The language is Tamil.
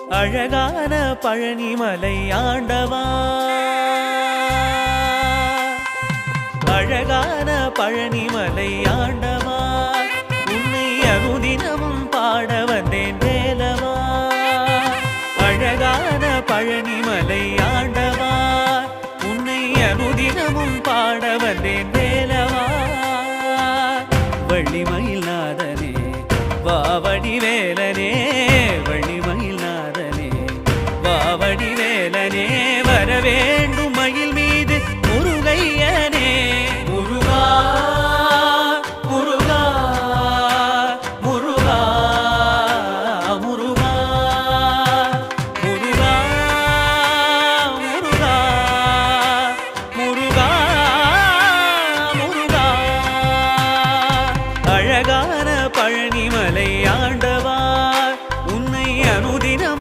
அழகான பழனிமலை ஆண்டவா, அழகான பழனிமலை ஆண்டவா, உன்னை அனுதினமும் பாட வந்தேன் வேலவா. அழகான பழனிமலை ஆண்டவா, உன்னை அனுதினமும் பாட வந்தேன்